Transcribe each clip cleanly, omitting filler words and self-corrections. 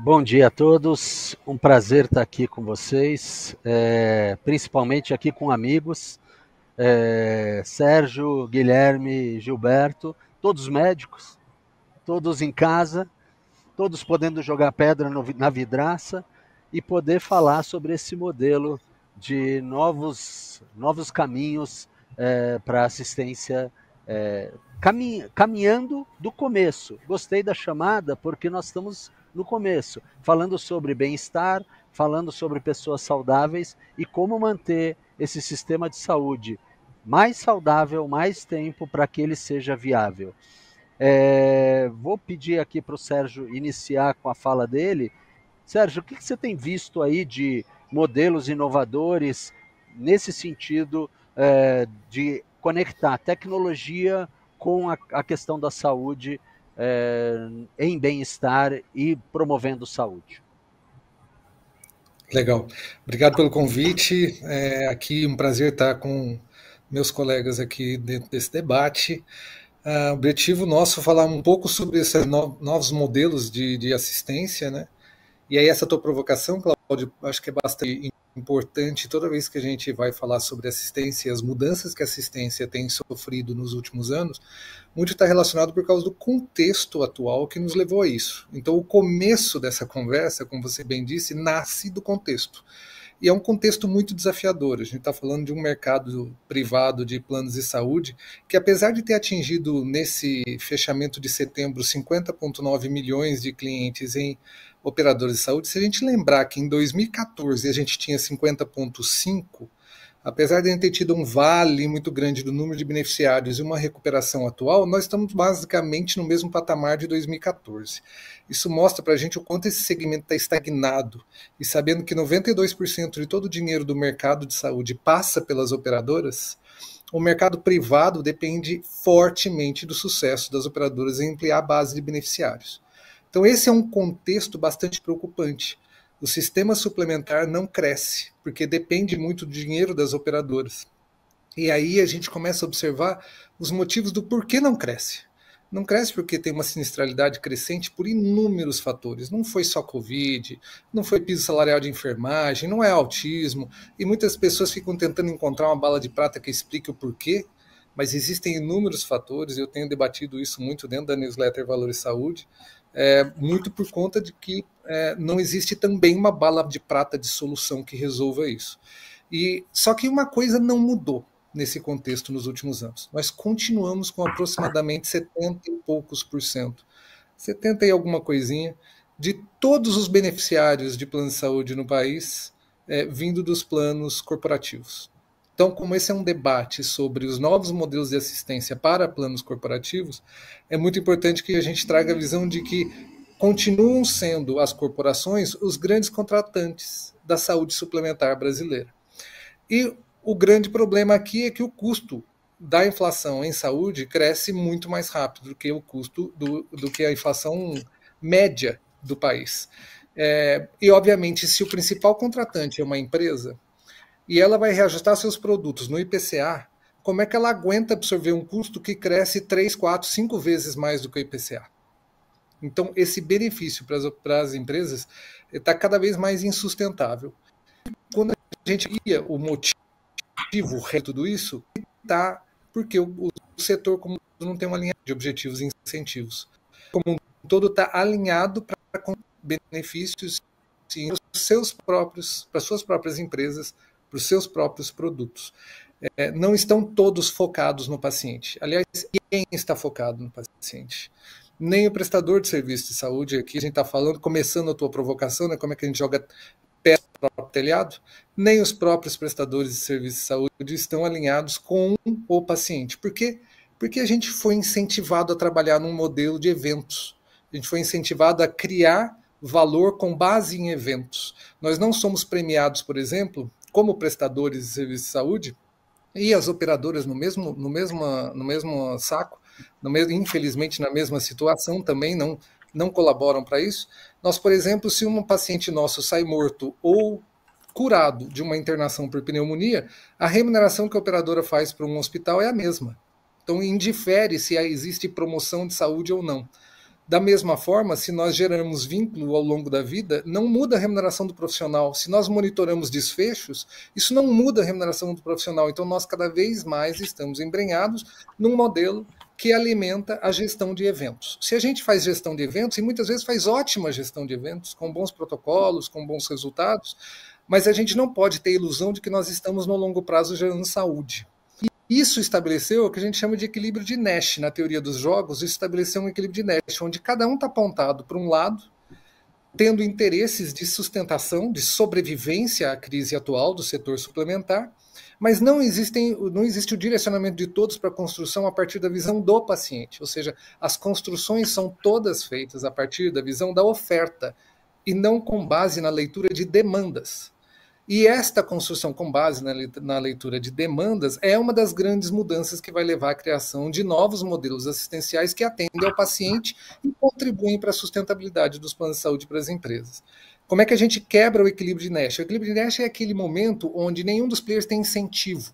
Bom dia a todos, um prazer estar aqui com vocês, principalmente aqui com amigos, Sérgio, Guilherme, Gilberto, todos médicos, todos em casa, todos podendo jogar pedra na vidraça e poder falar sobre esse modelo de novos caminhos para assistência, caminhando do começo. Gostei da chamada porque nós estamos no começo, falando sobre bem-estar, falando sobre pessoas saudáveis e como manter esse sistema de saúde mais saudável, mais tempo para que ele seja viável. Vou pedir aqui para o Sérgio iniciar com a fala dele. Sérgio, o que você tem visto aí de modelos inovadores nesse sentido de conectar tecnologia com a questão da saúde em bem-estar e promovendo saúde? Legal. Obrigado pelo convite. Aqui um prazer estar com meus colegas aqui dentro desse debate. O objetivo nosso é falar um pouco sobre esses novos modelos de assistência, né? E aí essa tua provocação, Cláudio, acho que é bastante importante toda vez que a gente vai falar sobre assistência e as mudanças que a assistência tem sofrido nos últimos anos, muito está relacionado por causa do contexto atual que nos levou a isso. Então o começo dessa conversa, como você bem disse, nasce do contexto. E é um contexto muito desafiador. A gente está falando de um mercado privado de planos de saúde que, apesar de ter atingido nesse fechamento de setembro 50,9 milhões de clientes em operadores de saúde, se a gente lembrar que em 2014 a gente tinha 50,5, apesar de a gente ter tido um vale muito grande do número de beneficiários e uma recuperação atual, nós estamos basicamente no mesmo patamar de 2014. Isso mostra para a gente o quanto esse segmento está estagnado, e sabendo que 92% de todo o dinheiro do mercado de saúde passa pelas operadoras, o mercado privado depende fortemente do sucesso das operadoras em ampliar a base de beneficiários. Então esse é um contexto bastante preocupante. O sistema suplementar não cresce, porque depende muito do dinheiro das operadoras. E aí a gente começa a observar os motivos do porquê não cresce. Não cresce porque tem uma sinistralidade crescente por inúmeros fatores. Não foi só Covid, não foi piso salarial de enfermagem, não é autismo. E muitas pessoas ficam tentando encontrar uma bala de prata que explique o porquê, mas existem inúmeros fatores, eu tenho debatido isso muito dentro da newsletter Valor e Saúde, muito por conta de que não existe também uma bala de prata de solução que resolva isso. Só que uma coisa não mudou nesse contexto nos últimos anos. Nós continuamos com aproximadamente 70 e poucos por cento, 70 e alguma coisinha, de todos os beneficiários de plano de saúde no país vindo dos planos corporativos. Então, como esse é um debate sobre os novos modelos de assistência para planos corporativos, é muito importante que a gente traga a visão de que continuam sendo as corporações os grandes contratantes da saúde suplementar brasileira. E o grande problema aqui é que o custo da inflação em saúde cresce muito mais rápido do que o custo do que a inflação média do país. E, obviamente, se o principal contratante é uma empresa, e ela vai reajustar seus produtos no IPCA, como é que ela aguenta absorver um custo que cresce 3, 4, 5 vezes mais do que o IPCA? Então, esse benefício para as empresas está cada vez mais insustentável. Quando a gente via o motivo de tudo isso, está porque o setor como não tem uma linha de objetivos e incentivos. Como um todo está alinhado para benefícios para suas próprias empresas, para os seus próprios produtos. Não estão todos focados no paciente. Aliás, quem está focado no paciente? Nem o prestador de serviço de saúde, aqui a gente está falando, começando a tua provocação, né, como é que a gente joga pé no próprio telhado, nem os próprios prestadores de serviço de saúde estão alinhados com o paciente. Por quê? Porque a gente foi incentivado a trabalhar num modelo de eventos. A gente foi incentivado a criar valor com base em eventos. Nós não somos premiados, por exemplo, como prestadores de serviço de saúde, e as operadoras no mesmo saco, infelizmente na mesma situação, também não colaboram para isso. Nós, por exemplo, se um paciente nosso sai morto ou curado de uma internação por pneumonia, a remuneração que a operadora faz para um hospital é a mesma. Então, indifere se existe promoção de saúde ou não. Da mesma forma, se nós geramos vínculo ao longo da vida, não muda a remuneração do profissional. Se nós monitoramos desfechos, isso não muda a remuneração do profissional. Então, nós cada vez mais estamos embrenhados num modelo que alimenta a gestão de eventos. Se a gente faz gestão de eventos, e muitas vezes faz ótima gestão de eventos, com bons protocolos, com bons resultados, mas a gente não pode ter a ilusão de que nós estamos no longo prazo gerando saúde. Isso estabeleceu o que a gente chama de equilíbrio de Nash. Na teoria dos jogos, isso estabeleceu um equilíbrio de Nash, onde cada um está apontado para um lado, tendo interesses de sustentação, de sobrevivência à crise atual do setor suplementar, mas não existe o direcionamento de todos para a construção a partir da visão do paciente. Ou seja, as construções são todas feitas a partir da visão da oferta e não com base na leitura de demandas. E esta construção com base na leitura de demandas é uma das grandes mudanças que vai levar à criação de novos modelos assistenciais que atendem ao paciente e contribuem para a sustentabilidade dos planos de saúde para as empresas. Como é que a gente quebra o equilíbrio de Nash? O equilíbrio de Nash é aquele momento onde nenhum dos players tem incentivo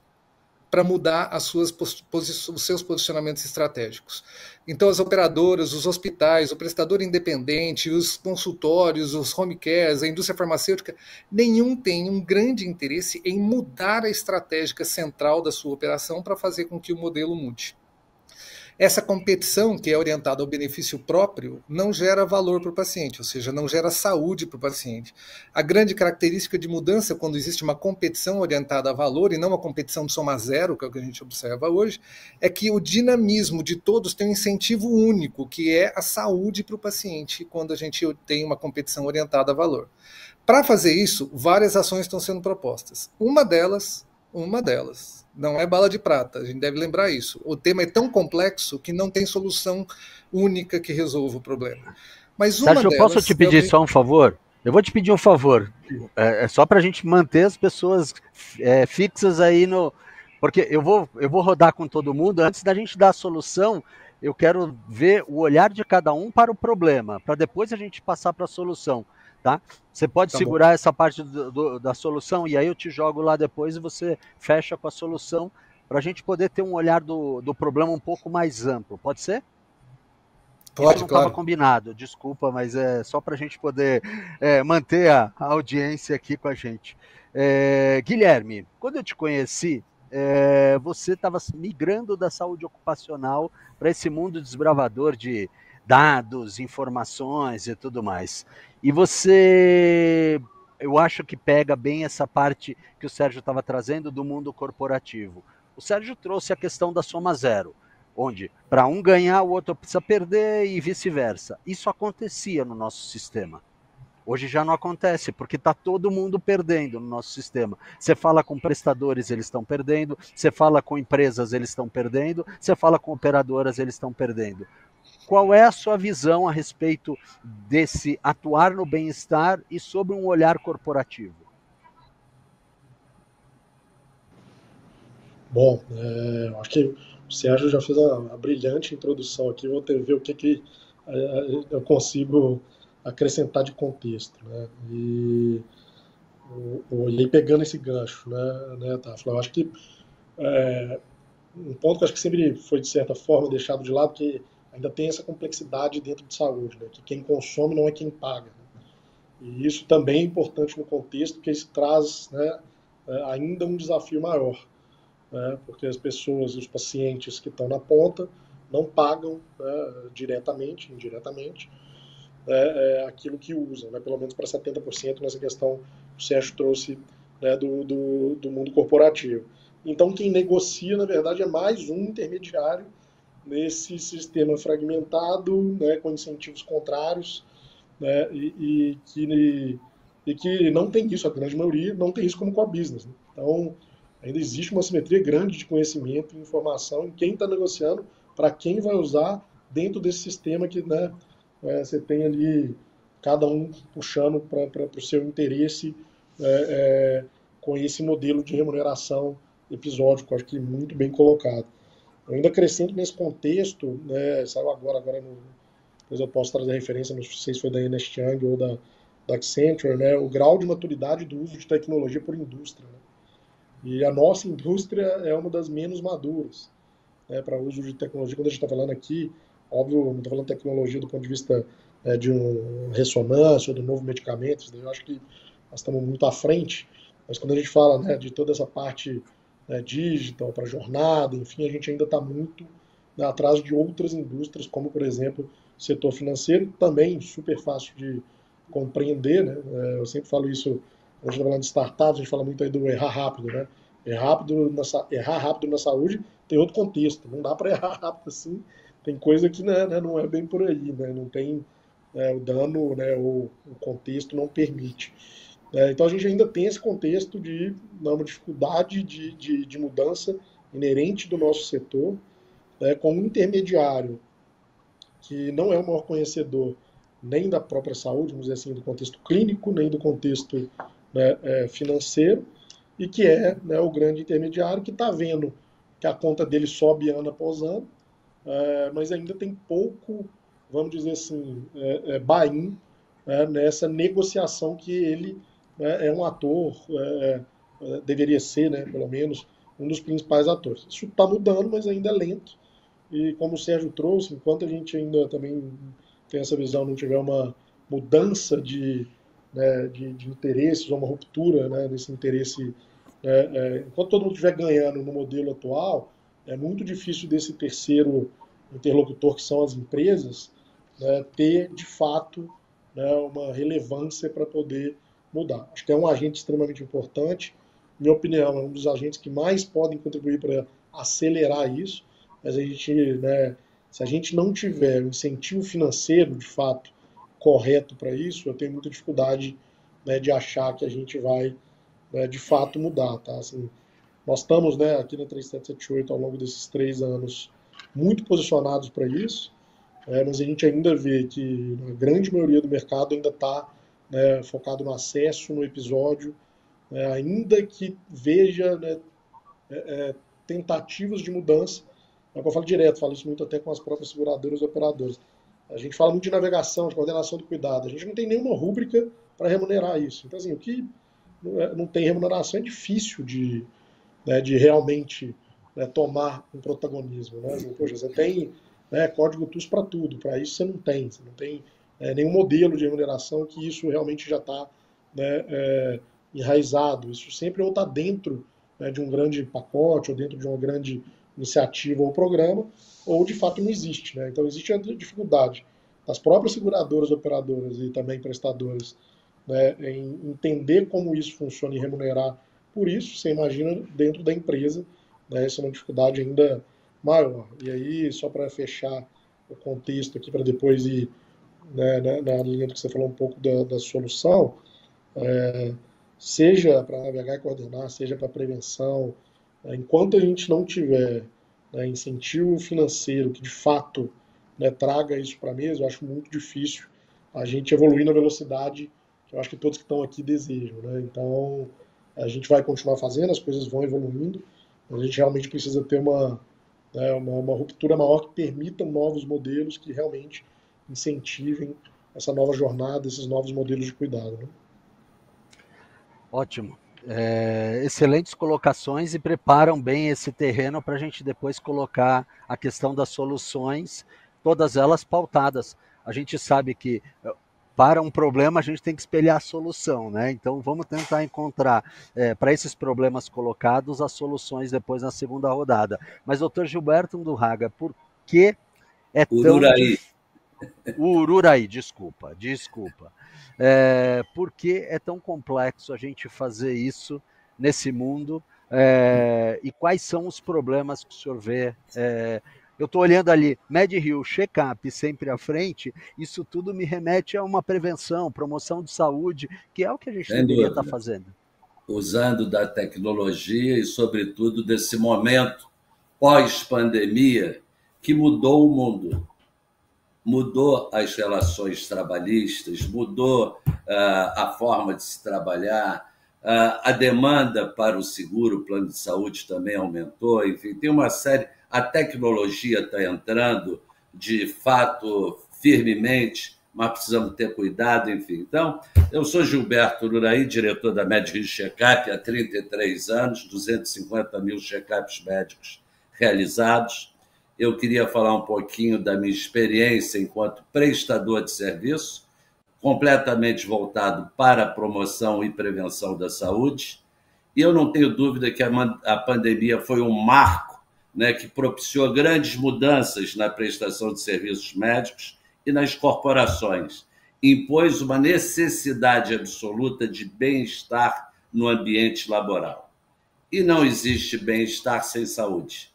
para mudar os seus posicionamentos estratégicos. Então, as operadoras, os hospitais, o prestador independente, os consultórios, os home cares, a indústria farmacêutica, nenhum tem um grande interesse em mudar a estratégia central da sua operação para fazer com que o modelo mude. Essa competição, que é orientada ao benefício próprio, não gera valor para o paciente, ou seja, não gera saúde para o paciente. A grande característica de mudança, quando existe uma competição orientada a valor, e não uma competição de soma zero, que é o que a gente observa hoje, é que o dinamismo de todos tem um incentivo único, que é a saúde para o paciente, quando a gente tem uma competição orientada a valor. Para fazer isso, várias ações estão sendo propostas. Uma delas, não é bala de prata, a gente deve lembrar isso. O tema é tão complexo que não tem solução única que resolva o problema. Mas Sérgio, eu posso te pedir só um favor? Eu vou te pedir um favor. É só para a gente manter as pessoas fixas aí no... Porque eu vou rodar com todo mundo. Antes da gente dar a solução, eu quero ver o olhar de cada um para o problema, para depois a gente passar para a solução. Tá? Você pode segurar essa parte da solução e aí eu te jogo lá depois e você fecha com a solução para a gente poder ter um olhar do problema um pouco mais amplo. Pode ser? Pode, isso não estava combinado, desculpa, mas é só para a gente poder manter a audiência aqui com a gente. Guilherme, quando eu te conheci, você estava migrando da saúde ocupacional para esse mundo desbravador de dados, informações e tudo mais. E você, eu acho que pega bem essa parte que o Sérgio estava trazendo do mundo corporativo. O Sérgio trouxe a questão da soma zero, onde para um ganhar, o outro precisa perder e vice-versa. Isso acontecia no nosso sistema. Hoje já não acontece, porque está todo mundo perdendo no nosso sistema. Você fala com prestadores, eles estão perdendo. Você fala com empresas, eles estão perdendo. Você fala com operadoras, eles estão perdendo. Qual é a sua visão a respeito desse atuar no bem-estar e sobre um olhar corporativo? Bom, acho que o Sérgio já fez a brilhante introdução aqui. Vou ter ver o que eu consigo acrescentar de contexto, né? E aí pegando esse gancho, né, Tafla, eu acho que um ponto que eu acho que sempre foi de certa forma deixado de lado, que ainda tem essa complexidade dentro de saúde, né? Que quem consome não é quem paga, né? E isso também é importante no contexto, porque isso traz, né, ainda um desafio maior, né? Porque as pessoas, os pacientes que estão na ponta não pagam, né, diretamente, indiretamente, aquilo que usam, né? Pelo menos para 70% nessa questão que o Sérgio trouxe, né, do mundo corporativo. Então, quem negocia, na verdade, é mais um intermediário nesse sistema fragmentado, né, com incentivos contrários, né, e que não tem isso, a grande maioria não tem isso como core business, né? Então, ainda existe uma simetria grande de conhecimento e informação em quem está negociando, para quem vai usar dentro desse sistema que, né, você tem ali cada um puxando para o seu interesse, com esse modelo de remuneração episódico, acho que muito bem colocado. Eu ainda acrescento nesse contexto, né, saiu agora depois eu posso trazer referência, não sei se foi da Ernst Young ou da Accenture, né, o grau de maturidade do uso de tecnologia por indústria, né? E a nossa indústria é uma das menos maduras, né, para uso de tecnologia. Quando a gente está falando aqui Óbvio, não estou falando de tecnologia do ponto de vista de um ressonância ou de um novo medicamento, isso daí eu acho que nós estamos muito à frente, mas quando a gente fala, né, de toda essa parte, né, digital, para jornada, enfim, a gente ainda está muito, né, atrás de outras indústrias, como, por exemplo, o setor financeiro, também super fácil de compreender, né? Eu sempre falo isso, a gente está falando de startups, a gente fala muito aí do errar rápido, né? Errar rápido na saúde tem outro contexto, não dá para errar rápido assim, tem coisa que, né, não é bem por aí, né? Não tem, o dano, né, o contexto não permite. Então a gente ainda tem esse contexto de uma dificuldade de mudança inerente do nosso setor, né, com um intermediário que não é o maior conhecedor nem da própria saúde, vamos dizer assim, do contexto clínico, nem do contexto, né, financeiro, e que é, né, o grande intermediário que está vendo que a conta dele sobe ano após ano, mas ainda tem pouco, vamos dizer assim, buy-in, nessa negociação que ele, é um ator, deveria ser, né, pelo menos, um dos principais atores. Isso está mudando, mas ainda é lento. E como o Sérgio trouxe, enquanto a gente ainda também tem essa visão, não tiver uma mudança né, de interesses, ou uma ruptura, né, desse interesse, enquanto todo mundo estiver ganhando no modelo atual, é muito difícil desse terceiro interlocutor, que são as empresas, né, ter, de fato, né, uma relevância para poder mudar. Acho que é um agente extremamente importante. Minha opinião, é um dos agentes que mais podem contribuir para acelerar isso, mas a gente, né, se a gente não tiver um incentivo financeiro, de fato, correto para isso, eu tenho muita dificuldade, né, de achar que a gente vai, né, de fato mudar, tá? Assim, nós estamos, né, aqui na 3778 ao longo desses 3 anos muito posicionados para isso, mas a gente ainda vê que a grande maioria do mercado ainda está, né, focado no acesso, no episódio, né, ainda que veja, né, tentativas de mudança. É o que eu falo direto, falo isso muito até com as próprias seguradoras e operadoras. A gente fala muito de navegação, de coordenação do cuidado. A gente não tem nenhuma rúbrica para remunerar isso. Então, assim, o que não tem remuneração é difícil né, de realmente, né, tomar um protagonismo. Né? Assim, poxa, você tem, né, código TUS para tudo, para isso você não tem nenhum modelo de remuneração que isso realmente já está, né, enraizado. Isso sempre ou está dentro, né, de um grande pacote, ou dentro de uma grande iniciativa ou programa, ou de fato não existe. Né? Então existe a dificuldade das próprias seguradoras, operadoras e também prestadoras, né, em entender como isso funciona e remunerar por isso. Você imagina dentro da empresa, né, essa é uma dificuldade ainda maior. E aí, só para fechar o contexto aqui, para depois ir, né, na linha do que você falou um pouco da solução, seja para navegar e coordenar, seja para prevenção, enquanto a gente não tiver, né, incentivo financeiro que de fato, né, traga isso para a mesa, eu acho muito difícil a gente evoluir na velocidade que eu acho que todos que estão aqui desejam. Né? Então, a gente vai continuar fazendo, as coisas vão evoluindo, mas a gente realmente precisa ter né, uma ruptura maior que permita novos modelos que realmente incentivem essa nova jornada, esses novos modelos de cuidado. Né? Ótimo. Excelentes colocações e preparam bem esse terreno para a gente depois colocar a questão das soluções, todas elas pautadas. A gente sabe que para um problema a gente tem que espelhar a solução, né? Então vamos tentar encontrar para esses problemas colocados as soluções depois na segunda rodada. Mas, doutor Gilberto Undurraga, por que é tão difícil? Ururaí, desculpa. Por que é tão complexo a gente fazer isso nesse mundo? E quais são os problemas que o senhor vê? Eu estou olhando ali, MedRio, check-up sempre à frente, isso tudo me remete a uma prevenção, promoção de saúde, que é o que a gente deveria estar fazendo. Usando da tecnologia e, sobretudo, desse momento pós-pandemia que mudou o mundo. Mudou as relações trabalhistas, mudou a forma de se trabalhar, a demanda para o seguro, o plano de saúde também aumentou, enfim, tem uma série... A tecnologia está entrando, de fato, firmemente, mas precisamos ter cuidado, enfim. Então, eu sou Gilberto Undurraí, diretor da MedRio Checkup há 33 anos, 250 mil check-ups médicos realizados. eu queria falar um pouquinho da minha experiência enquanto prestador de serviço, completamente voltado para a promoção e prevenção da saúde. E eu não tenho dúvida que a pandemia foi um marco, né, que propiciou grandes mudanças na prestação de serviços médicos e nas corporações. Impôs uma necessidade absoluta de bem-estar no ambiente laboral. E não existe bem-estar sem saúde,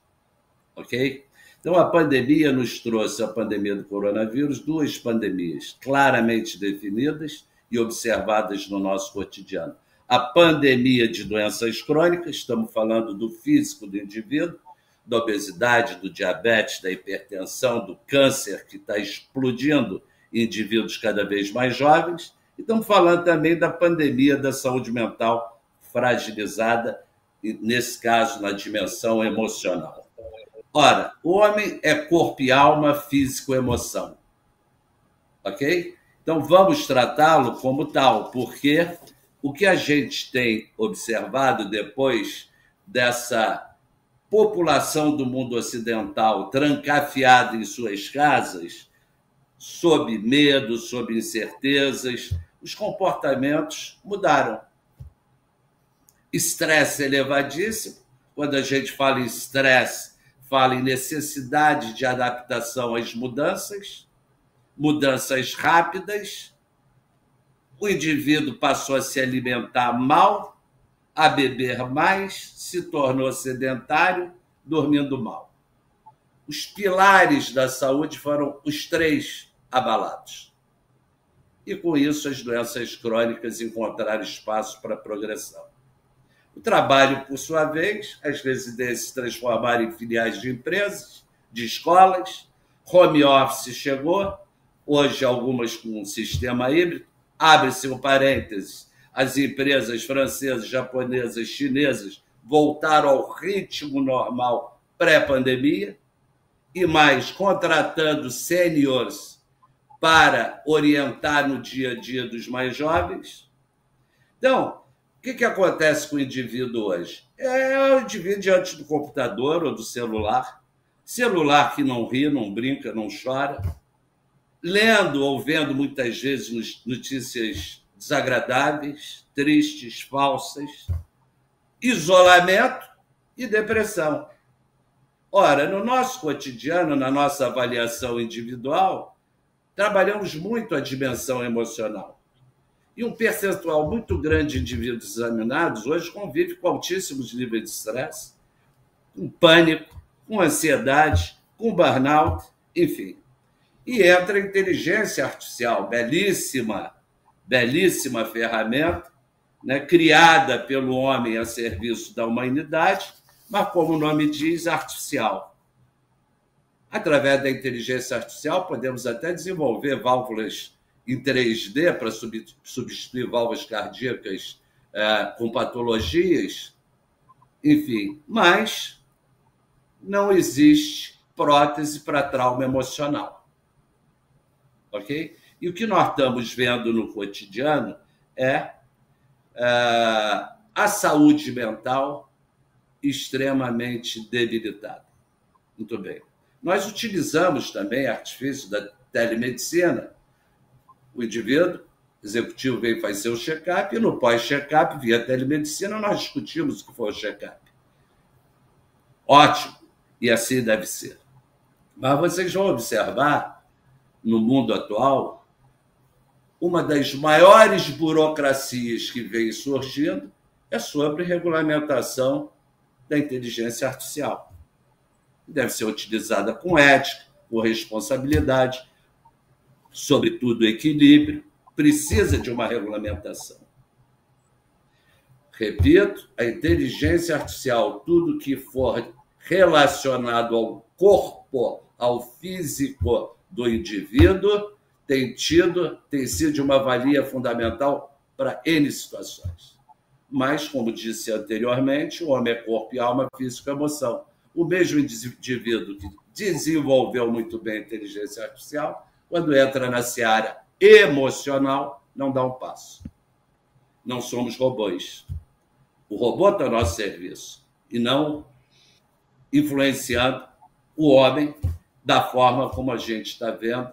ok? Então, a pandemia nos trouxe, a pandemia do coronavírus, duas pandemias claramente definidas e observadas no nosso cotidiano. A pandemia de doenças crônicas, estamos falando do físico do indivíduo, da obesidade, do diabetes, da hipertensão, do câncer, que está explodindo em indivíduos cada vez mais jovens, e estamos falando também da pandemia da saúde mental fragilizada, nesse caso, na dimensão emocional. Ora, o homem é corpo e alma, físico e emoção. Ok? Então, vamos tratá-lo como tal, porque o que a gente tem observado depois dessa população do mundo ocidental trancafiada em suas casas, sob medo, sob incertezas, os comportamentos mudaram. Estresse elevadíssimo. Quando a gente fala em estresse, fala em necessidade de adaptação às mudanças, mudanças rápidas. O indivíduo passou a se alimentar mal, a beber mais, se tornou sedentário, dormindo mal. Os pilares da saúde foram os três abalados. E, com isso, as doenças crônicas encontraram espaço para progressão. O trabalho, por sua vez, as residências se transformaram em filiais de empresas, de escolas, home office chegou, hoje algumas com um sistema híbrido, abre-se um parênteses, as empresas francesas, japonesas, chinesas voltaram ao ritmo normal pré-pandemia, e mais contratando sêniores para orientar no dia a dia dos mais jovens. Então, o que acontece com o indivíduo hoje? É o indivíduo diante do computador ou do celular que não ri, não brinca, não chora, lendo ou vendo muitas vezes notícias desagradáveis, tristes, falsas, isolamento e depressão. Ora, no nosso cotidiano, na nossa avaliação individual, trabalhamos muito a dimensão emocional. E um percentual muito grande de indivíduos examinados hoje convive com altíssimos níveis de estresse, com pânico, com ansiedade, com burnout, enfim. E entra a inteligência artificial, belíssima ferramenta, né, criada pelo homem a serviço da humanidade, mas, como o nome diz, artificial. Através da inteligência artificial, podemos até desenvolver válvulas em 3D para substituir válvulas cardíacas com patologias, enfim, mas não existe prótese para trauma emocional. Ok? E o que nós estamos vendo no cotidiano é a saúde mental extremamente debilitada. Muito bem. Nós utilizamos também artifício da telemedicina. O indivíduo executivo veio fazer o check-up e no pós-check-up, via telemedicina, nós discutimos o que foi o check-up. Ótimo, e assim deve ser. Mas vocês vão observar, no mundo atual, uma das maiores burocracias que vem surgindo é sobre regulamentação da inteligência artificial. Deve ser utilizada com ética, com responsabilidade, sobretudo equilíbrio, precisa de uma regulamentação. Repito, a inteligência artificial, tudo que for relacionado ao corpo, ao físico do indivíduo, tem sido de uma valia fundamental para N situações. Mas, como disse anteriormente, o homem é corpo e alma, físico e emoção. O mesmo indivíduo que desenvolveu muito bem a inteligência artificial, quando entra na seara emocional, não dá um passo. Não somos robôs. O robô está ao nosso serviço e não influenciando o homem da forma como a gente está vendo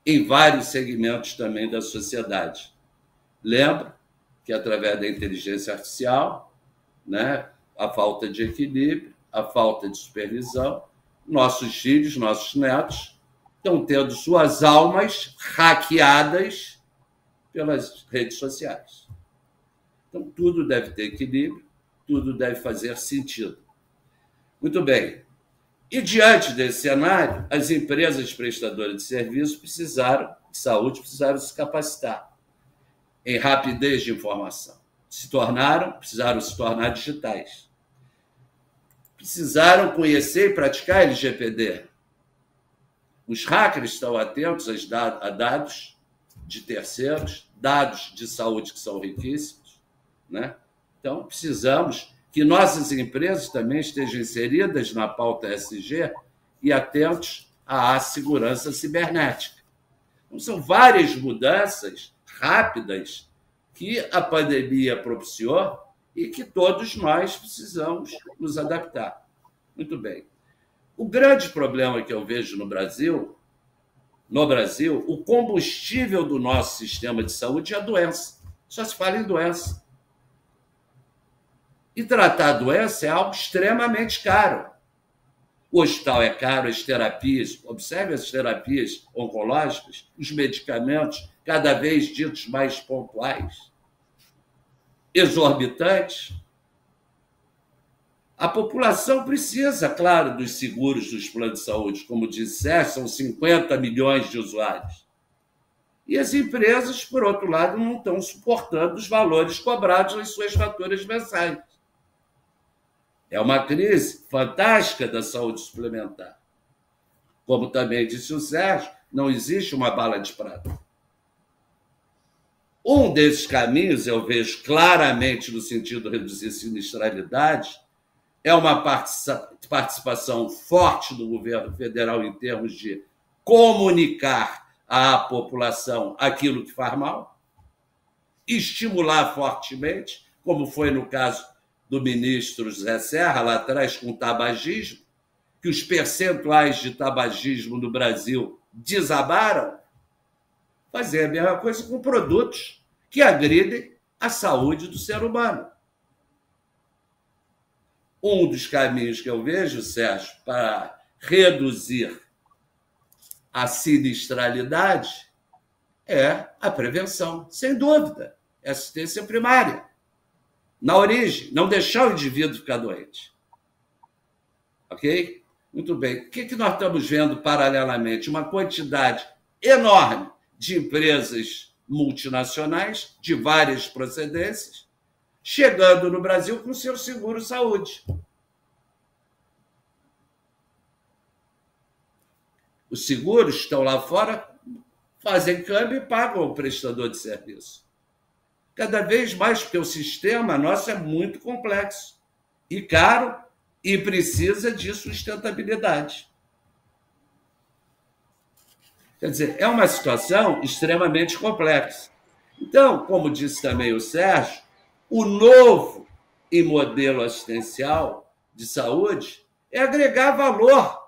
em vários segmentos também da sociedade. Lembra que, através da inteligência artificial, né, a falta de equilíbrio, a falta de supervisão, nossos filhos, nossos netos estão tendo suas almas hackeadas pelas redes sociais. Então, tudo deve ter equilíbrio, tudo deve fazer sentido. Muito bem. E, diante desse cenário, as empresas prestadoras de serviço de saúde precisaram se capacitar em rapidez de informação. Precisaram se tornar digitais. Precisaram conhecer e praticar LGPD. Os hackers estão atentos a dados de terceiros, dados de saúde que são riquíssimos, né? Então, precisamos que nossas empresas também estejam inseridas na pauta ESG e atentos à segurança cibernética. Então, são várias mudanças rápidas que a pandemia propiciou e que todos nós precisamos nos adaptar. Muito bem. O grande problema que eu vejo no Brasil, o combustível do nosso sistema de saúde é a doença. Só se fala em doença. E tratar a doença é algo extremamente caro. O hospital é caro, as terapias, observe as terapias oncológicas, os medicamentos, cada vez ditos mais pontuais, exorbitantes. A população precisa, claro, dos seguros dos planos de saúde. Como disse Sérgio, são 50 milhões de usuários. E as empresas, por outro lado, não estão suportando os valores cobrados nas suas faturas mensais. É uma crise fantástica da saúde suplementar. Como também disse o Sérgio, não existe uma bala de prata. Um desses caminhos, eu vejo claramente no sentido de reduzir sinistralidade, é uma participação forte do governo federal em termos de comunicar à população aquilo que faz mal, estimular fortemente, como foi no caso do ministro José Serra, lá atrás, com o tabagismo, que os percentuais de tabagismo no Brasil desabaram, fazer a mesma coisa com produtos que agridem a saúde do ser humano. Um dos caminhos que eu vejo, Sérgio, para reduzir a sinistralidade é a prevenção, sem dúvida, é assistência primária. Na origem, não deixar o indivíduo ficar doente. Ok? Muito bem. O que nós estamos vendo paralelamente? Uma quantidade enorme de empresas multinacionais, de várias procedências, chegando no Brasil com o seu seguro-saúde. Os seguros estão lá fora, fazem câmbio e pagam o prestador de serviço. Cada vez mais, porque o sistema nosso é muito complexo e caro e precisa de sustentabilidade. Quer dizer, é uma situação extremamente complexa. Então, como disse também o Sérgio, o novo em modelo assistencial de saúde é agregar valor,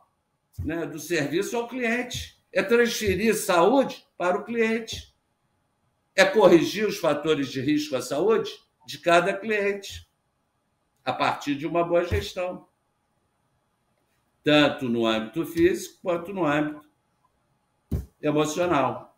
né, do serviço ao cliente, é transferir saúde para o cliente, é corrigir os fatores de risco à saúde de cada cliente, a partir de uma boa gestão, tanto no âmbito físico quanto no âmbito emocional.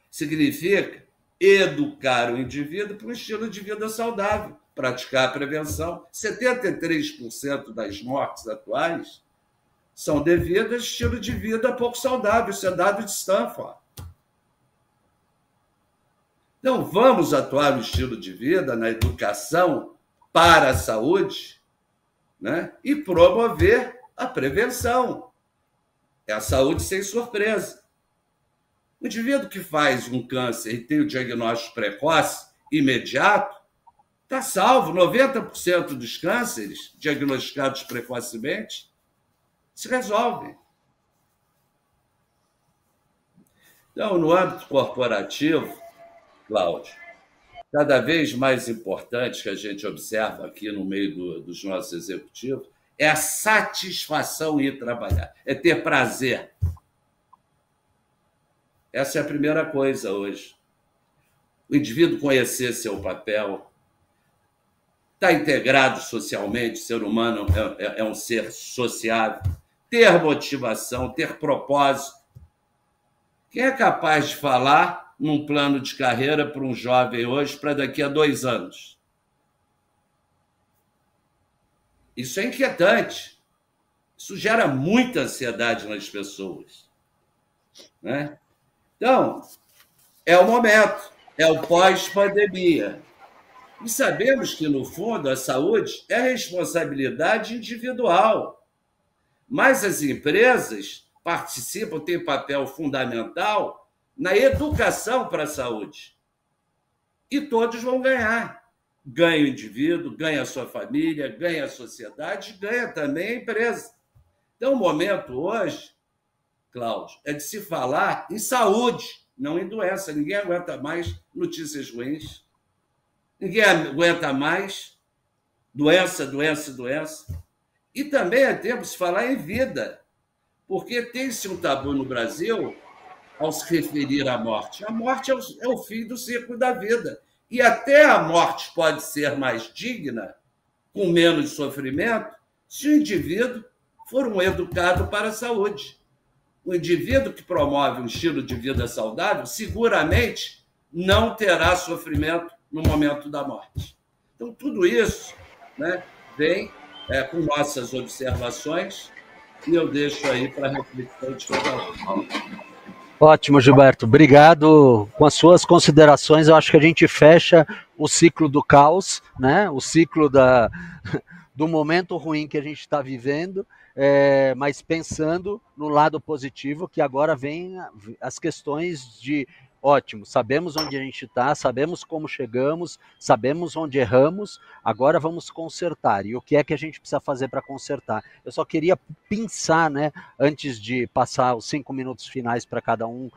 Significa educar o indivíduo para um estilo de vida saudável, praticar a prevenção. 73% das mortes atuais são devidas a estilo de vida pouco saudável. Isso é dado de Stanford. Então, vamos atuar no estilo de vida, na educação para a saúde, né? E promover a prevenção. É a saúde sem surpresa. O indivíduo que faz um câncer e tem o diagnóstico precoce, imediato, está salvo. 90% dos cânceres diagnosticados precocemente se resolvem. Então, no âmbito corporativo, Cláudio, cada vez mais importante que a gente observa aqui no meio dos nossos executivos É a satisfação em ir trabalhar, é ter prazer. Essa é a primeira coisa hoje. O indivíduo conhecer seu papel, estar integrado socialmente, o ser humano é um ser sociável, ter motivação, ter propósito. Quem é capaz de falar num plano de carreira para um jovem hoje para daqui a 2 anos? Isso é inquietante. Isso gera muita ansiedade nas pessoas, né? Então, é o momento, é o pós-pandemia. E sabemos que, no fundo, a saúde é responsabilidade individual. Mas as empresas participam, têm papel fundamental na educação para a saúde. E todos vão ganhar. Ganha o indivíduo, ganha a sua família, ganha a sociedade, ganha também a empresa. Então, o momento hoje, Cláudio, é de se falar em saúde, não em doença. Ninguém aguenta mais notícias ruins. Ninguém aguenta mais doença, doença, doença. E também é tempo de se falar em vida, porque tem-se um tabu no Brasil ao se referir à morte. A morte é o fim do ciclo da vida. E até a morte pode ser mais digna, com menos sofrimento, se o indivíduo for um educado para a saúde. O indivíduo que promove um estilo de vida saudável seguramente não terá sofrimento no momento da morte. Então, tudo isso, né, vem com nossas observações e eu deixo aí para a reflexão de cada um. Ótimo, Gilberto. Obrigado. Com as suas considerações, eu acho que a gente fecha o ciclo do caos, né? O ciclo do momento ruim que a gente está vivendo, mas pensando no lado positivo, que agora vem as questões de ótimo, sabemos onde a gente está, sabemos como chegamos, sabemos onde erramos, agora vamos consertar. E o que é que a gente precisa fazer para consertar? Eu só queria pensar, né, antes de passar os 5 minutos finais para cada um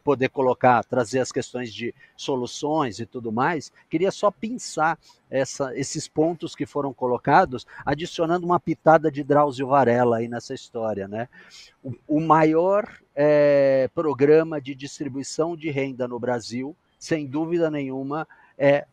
poder colocar, trazer as questões de soluções e tudo mais, queria só pensar esses pontos que foram colocados, adicionando uma pitada de Drauzio Varela aí nessa história, né? O maior programa de distribuição de renda no Brasil, sem dúvida nenhuma, é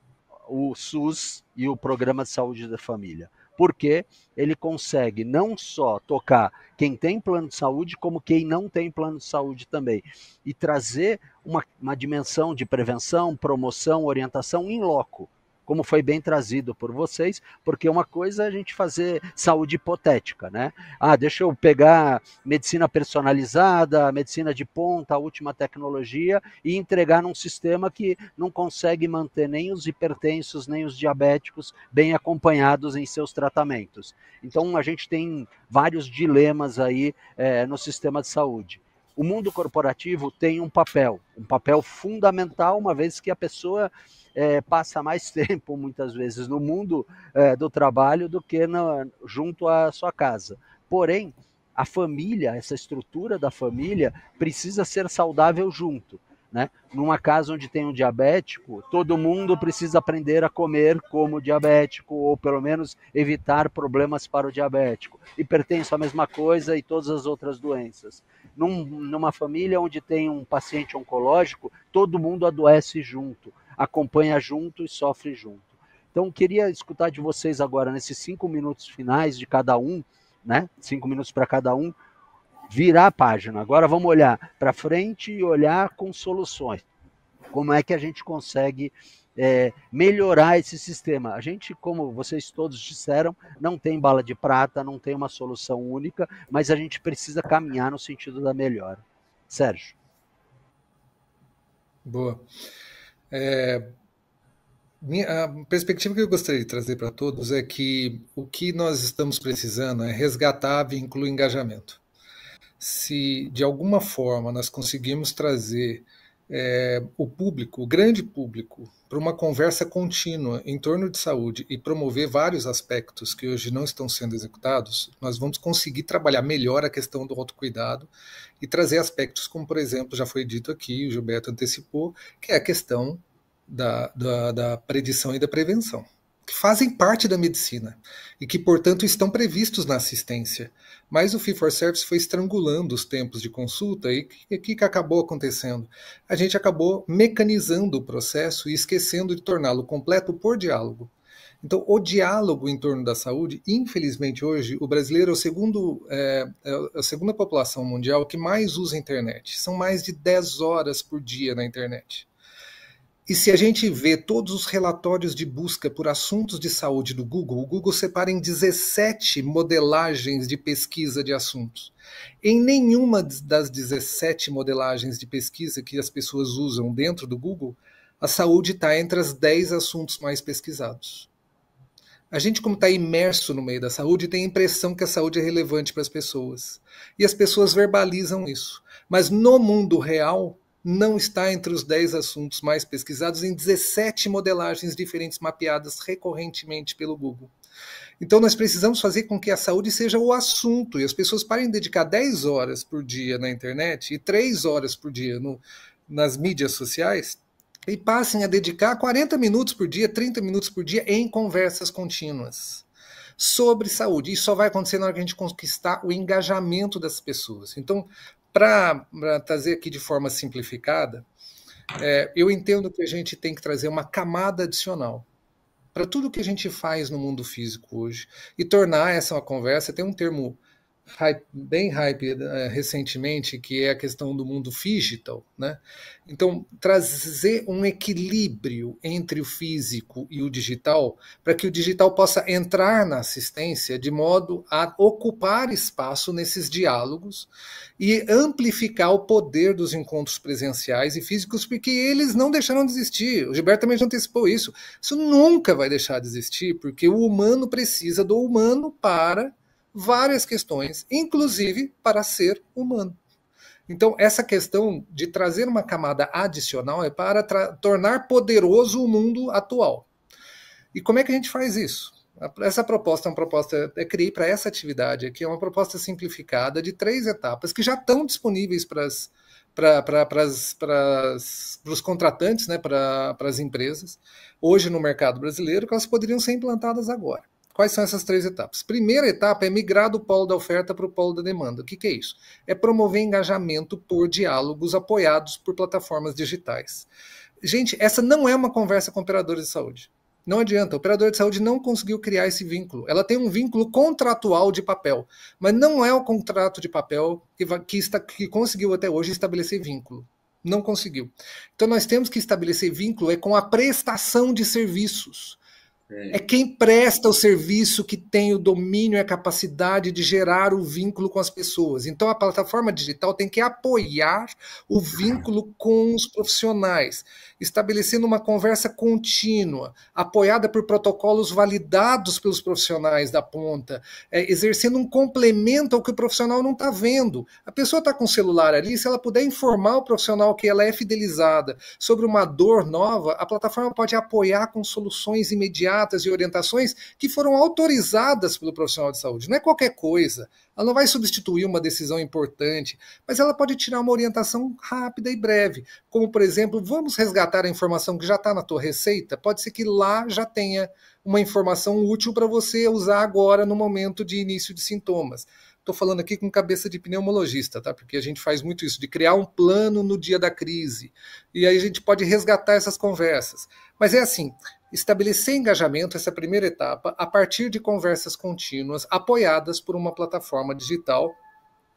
o SUS e o Programa de Saúde da Família. Porque ele consegue não só tocar quem tem plano de saúde, como quem não tem plano de saúde também. E trazer uma dimensão de prevenção, promoção, orientação in loco, como foi bem trazido por vocês, porque uma coisa é a gente fazer saúde hipotética, né? Deixa eu pegar medicina personalizada, medicina de ponta, a última tecnologia, e entregar num sistema que não consegue manter nem os hipertensos, nem os diabéticos bem acompanhados em seus tratamentos. Então, a gente tem vários dilemas aí no sistema de saúde. O mundo corporativo tem um papel fundamental, uma vez que a pessoa passa mais tempo, muitas vezes, no mundo do trabalho do que junto à sua casa. Porém, a família, essa estrutura da família, precisa ser saudável junto, né? Numa casa onde tem um diabético, todo mundo precisa aprender a comer como diabético, ou pelo menos evitar problemas para o diabético. Hipertenso, a mesma coisa, e todas as outras doenças. Numa família onde tem um paciente oncológico, todo mundo adoece junto, acompanha junto e sofre junto. Então, queria escutar de vocês agora, nesses 5 minutos finais de cada um, né? 5 minutos para cada um, virar a página. Agora vamos olhar para frente e olhar com soluções. Como é que a gente consegue melhorar esse sistema? A gente, como vocês todos disseram, não tem bala de prata, não tem uma solução única, mas a gente precisa caminhar no sentido da melhora. Sérgio. Boa. A perspectiva que eu gostaria de trazer para todos é que o que nós estamos precisando é resgatar vínculo e engajamento. Se de alguma forma nós conseguimos trazer o público, o grande público, para uma conversa contínua em torno de saúde e promover vários aspectos que hoje não estão sendo executados, nós vamos conseguir trabalhar melhor a questão do autocuidado e trazer aspectos como, por exemplo, já foi dito aqui, o Gilberto antecipou, que é a questão da predição e da prevenção. que fazem parte da medicina e que, portanto, estão previstos na assistência. Mas o fee-for-service foi estrangulando os tempos de consulta e o que acabou acontecendo? A gente acabou mecanizando o processo e esquecendo de torná-lo completo por diálogo. Então, o diálogo em torno da saúde, infelizmente hoje, o brasileiro é a segunda população mundial que mais usa a internet. São mais de 10 horas por dia na internet. E se a gente vê todos os relatórios de busca por assuntos de saúde do Google, o Google separa em 17 modelagens de pesquisa de assuntos. Em nenhuma das 17 modelagens de pesquisa que as pessoas usam dentro do Google, a saúde está entre as 10 assuntos mais pesquisados. A gente, como está imerso no meio da saúde, tem a impressão que a saúde é relevante para as pessoas. E as pessoas verbalizam isso. Mas no mundo real, não está entre os 10 assuntos mais pesquisados em 17 modelagens diferentes mapeadas recorrentemente pelo Google. Então nós precisamos fazer com que a saúde seja o assunto e as pessoas parem de dedicar 10 horas por dia na internet e 3 horas por dia nas mídias sociais e passem a dedicar 40 minutos por dia, 30 minutos por dia em conversas contínuas sobre saúde. Isso só vai acontecer na hora que a gente conquistar o engajamento das pessoas. Então, para trazer aqui de forma simplificada, eu entendo que a gente tem que trazer uma camada adicional para tudo que a gente faz no mundo físico hoje e tornar essa uma conversa. Tem um termo bem hype recentemente, que é a questão do mundo digital, né? Então, trazer um equilíbrio entre o físico e o digital, para que o digital possa entrar na assistência de modo a ocupar espaço nesses diálogos e amplificar o poder dos encontros presenciais e físicos, porque eles não deixaram de existir. O Gilberto também já antecipou isso. Isso nunca vai deixar de existir, porque o humano precisa do humano para várias questões, inclusive para ser humano. Então, essa questão de trazer uma camada adicional é para tornar poderoso o mundo atual. E como é que a gente faz isso? Essa proposta é uma proposta, eu criei para essa atividade aqui, é uma proposta simplificada de 3 etapas que já estão disponíveis para os contratantes, né, para as empresas, hoje no mercado brasileiro, que elas poderiam ser implantadas agora. Quais são essas 3 etapas? Primeira etapa é migrar do polo da oferta para o polo da demanda. O que é isso? É promover engajamento por diálogos apoiados por plataformas digitais. Gente, essa não é uma conversa com operadores de saúde. Não adianta, o operador de saúde não conseguiu criar esse vínculo. Ela tem um vínculo contratual de papel, mas não é o contrato de papel que conseguiu até hoje estabelecer vínculo. Não conseguiu. Então nós temos que estabelecer vínculo com a prestação de serviços. É quem presta o serviço que tem o domínio e a capacidade de gerar o vínculo com as pessoas. Então a plataforma digital tem que apoiar o vínculo com os profissionais, estabelecendo uma conversa contínua, apoiada por protocolos validados pelos profissionais da ponta, exercendo um complemento ao que o profissional não está vendo. A pessoa está com o celular ali, se ela puder informar o profissional que ela é fidelizada sobre uma dor nova, a plataforma pode apoiar com soluções imediatas e orientações que foram autorizadas pelo profissional de saúde. Não é qualquer coisa. Ela não vai substituir uma decisão importante, mas ela pode tirar uma orientação rápida e breve. Como, por exemplo, vamos resgatar a informação que já está na tua receita? Pode ser que lá já tenha uma informação útil para você usar agora no momento de início de sintomas. Estou falando aqui com cabeça de pneumologista, tá? Porque a gente faz muito isso, de criar um plano no dia da crise. E aí a gente pode resgatar essas conversas. Mas é assim, estabelecer engajamento, essa primeira etapa, a partir de conversas contínuas, apoiadas por uma plataforma digital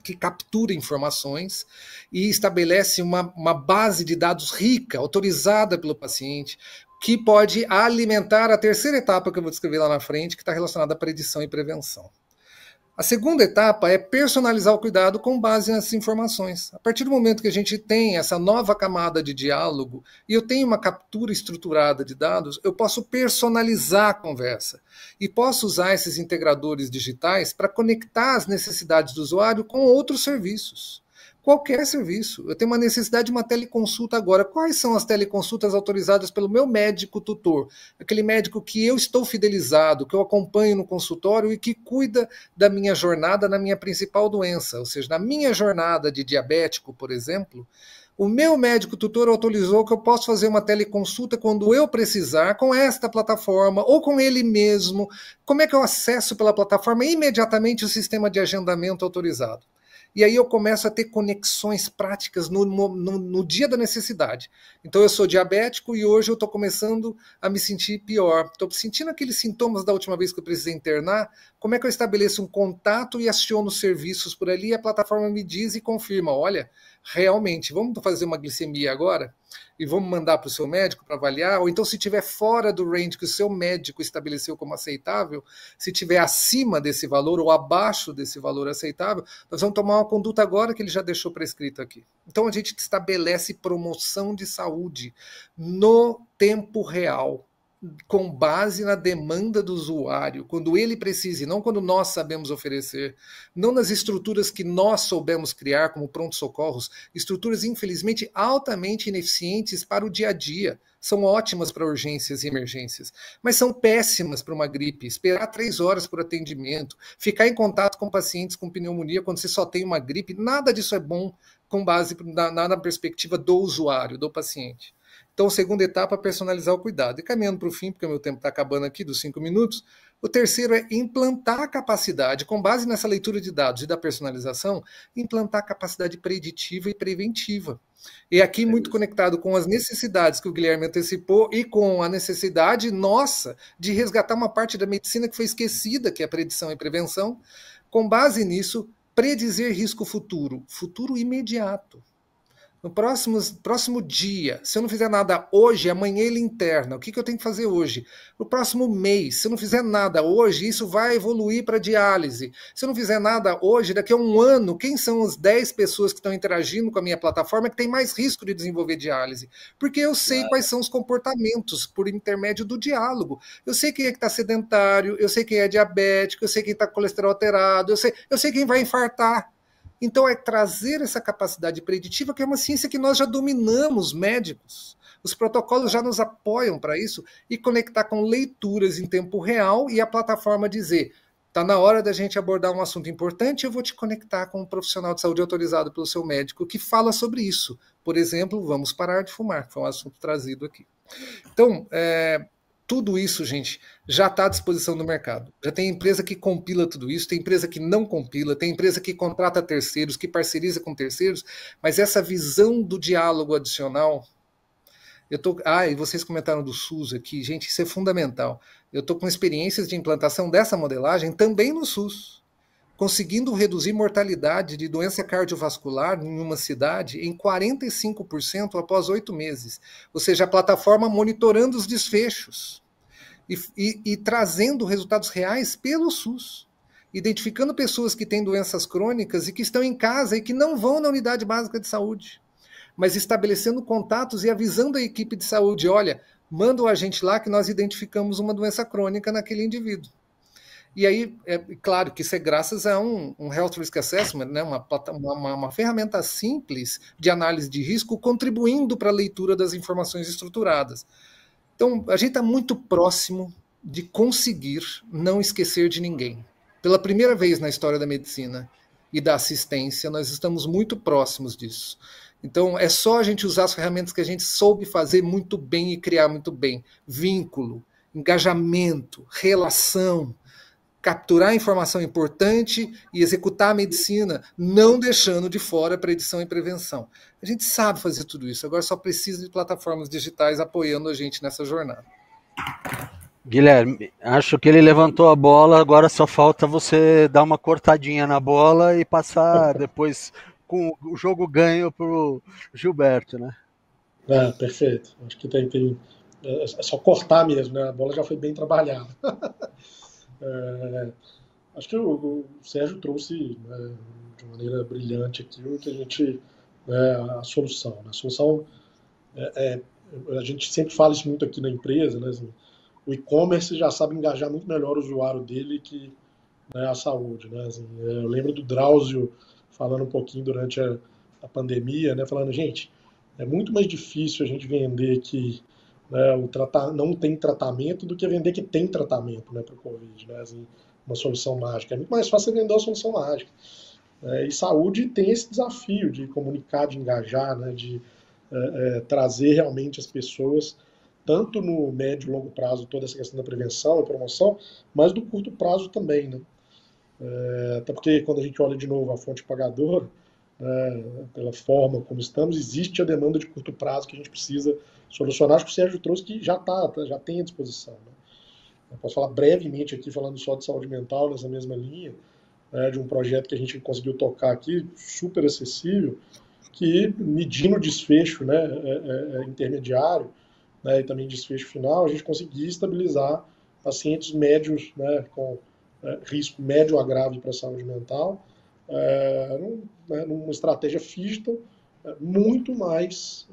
que captura informações e estabelece uma base de dados rica, autorizada pelo paciente, que pode alimentar a terceira etapa que eu vou descrever lá na frente, que está relacionada à predição e prevenção. A segunda etapa é personalizar o cuidado com base nessas informações. A partir do momento que a gente tem essa nova camada de diálogo e eu tenho uma captura estruturada de dados, eu posso personalizar a conversa e posso usar esses integradores digitais para conectar as necessidades do usuário com outros serviços. Qualquer serviço. Eu tenho uma necessidade de uma teleconsulta agora. Quais são as teleconsultas autorizadas pelo meu médico tutor? Aquele médico que eu estou fidelizado, que eu acompanho no consultório e que cuida da minha jornada na minha principal doença. Ou seja, na minha jornada de diabético, por exemplo, O meu médico tutor autorizou que eu posso fazer uma teleconsulta quando eu precisar com esta plataforma ou com ele mesmo. Como é que eu acesso pela plataforma imediatamente o sistema de agendamento autorizado? E aí eu começo a ter conexões práticas no dia da necessidade. Então eu sou diabético e hoje eu estou começando a me sentir pior. Estou sentindo aqueles sintomas da última vez que eu precisei internar. Como é que eu estabeleço um contato e aciono serviços por ali? E a plataforma me diz e confirma, olha, realmente, vamos fazer uma glicemia agora? E vamos mandar para o seu médico para avaliar? Ou então, se estiver fora do range que o seu médico estabeleceu como aceitável, se estiver acima desse valor ou abaixo desse valor aceitável, nós vamos tomar uma conduta agora que ele já deixou prescrito aqui. Então, a gente estabelece promoção de saúde no tempo real, com base na demanda do usuário, quando ele precise, não quando nós sabemos oferecer, não nas estruturas que nós soubemos criar, como pronto-socorros, estruturas, infelizmente, altamente ineficientes para o dia a dia. São ótimas para urgências e emergências, mas são péssimas para uma gripe. Esperar 3 horas por atendimento, ficar em contato com pacientes com pneumonia quando você só tem uma gripe, nada disso é bom com base na perspectiva do usuário, do paciente. Então, segunda etapa, personalizar o cuidado. E caminhando para o fim, porque o meu tempo está acabando aqui, dos 5 minutos, o terceiro é implantar a capacidade, com base nessa leitura de dados e da personalização, implantar a capacidade preditiva e preventiva. E aqui muito conectado com as necessidades que o Guilherme antecipou e com a necessidade nossa de resgatar uma parte da medicina que foi esquecida, que é a predição e prevenção. Com base nisso, predizer risco futuro, futuro imediato. No próximo dia, se eu não fizer nada hoje, amanhã ele interna. O que eu tenho que fazer hoje? No próximo mês, se eu não fizer nada hoje, isso vai evoluir para diálise. Se eu não fizer nada hoje, daqui a um ano, quem são as 10 pessoas que estão interagindo com a minha plataforma que tem mais risco de desenvolver diálise? Porque eu sei quais são os comportamentos por intermédio do diálogo. Eu sei quem é que está sedentário, eu sei quem é diabético, eu sei quem está com colesterol alterado, eu sei quem vai infartar. Então, é trazer essa capacidade preditiva, que é uma ciência que nós já dominamos, médicos. Os protocolos já nos apoiam para isso, e conectar com leituras em tempo real e a plataforma dizer, está na hora da gente abordar um assunto importante, eu vou te conectar com um profissional de saúde autorizado pelo seu médico que fala sobre isso. Por exemplo, vamos parar de fumar, que foi um assunto trazido aqui. Então, tudo isso, gente, já está à disposição do mercado. Já tem empresa que compila tudo isso, tem empresa que não compila, tem empresa que contrata terceiros, que parceriza com terceiros, mas essa visão do diálogo adicional... e vocês comentaram do SUS aqui, gente, isso é fundamental. Eu estou com experiências de implantação dessa modelagem também no SUS, conseguindo reduzir mortalidade de doença cardiovascular em uma cidade em 45% após 8 meses. Ou seja, a plataforma monitorando os desfechos e trazendo resultados reais pelo SUS, identificando pessoas que têm doenças crônicas e que estão em casa e que não vão na unidade básica de saúde, mas estabelecendo contatos e avisando a equipe de saúde, olha, manda o agente lá que nós identificamos uma doença crônica naquele indivíduo. E aí, é claro que isso é graças a um Health Risk Assessment, né, uma ferramenta simples de análise de risco, contribuindo para a leitura das informações estruturadas. Então, a gente está muito próximo de conseguir não esquecer de ninguém. Pela primeira vez na história da medicina e da assistência, nós estamos muito próximos disso. Então, é só a gente usar as ferramentas que a gente soube fazer muito bem e criar muito bem. Vínculo, engajamento, relação, capturar a informação importante e executar a medicina, não deixando de fora a predição e prevenção. A gente sabe fazer tudo isso, agora só precisa de plataformas digitais apoiando a gente nessa jornada. Guilherme, acho que ele levantou a bola, agora só falta você dar uma cortadinha na bola e passar depois com o jogo ganho para o Gilberto, né? Perfeito. Acho que é só cortar mesmo, né? A bola já foi bem trabalhada. Acho que o Sérgio trouxe, né, de maneira brilhante aqui o que a gente, a solução. Né? A solução a gente sempre fala isso muito aqui na empresa, né? Assim, o e-commerce já sabe engajar muito melhor o usuário dele que, né, a saúde. Né? Assim, eu lembro do Drauzio falando um pouquinho durante a pandemia, né, falando, gente, é muito mais difícil a gente vender que, né, não tem tratamento do que vender que tem tratamento, né, para o Covid, né, assim, uma solução mágica. É muito mais fácil vender uma solução mágica. E saúde tem esse desafio de comunicar, de engajar, né, de trazer realmente as pessoas, tanto no médio e longo prazo, toda essa questão da prevenção e promoção, mas do curto prazo também, né? Até porque quando a gente olha de novo a fonte pagadora, pela forma como estamos, existe a demanda de curto prazo que a gente precisa solucionar. Acho que o Sérgio trouxe que já tem à disposição, né? Eu posso falar brevemente aqui, falando só de saúde mental, nessa mesma linha, de um projeto que a gente conseguiu tocar aqui, super acessível, que medindo o desfecho, né, intermediário, né, e também desfecho final, a gente conseguia estabilizar pacientes médios, né, com risco médio a grave para a saúde mental, numa estratégia digital muito mais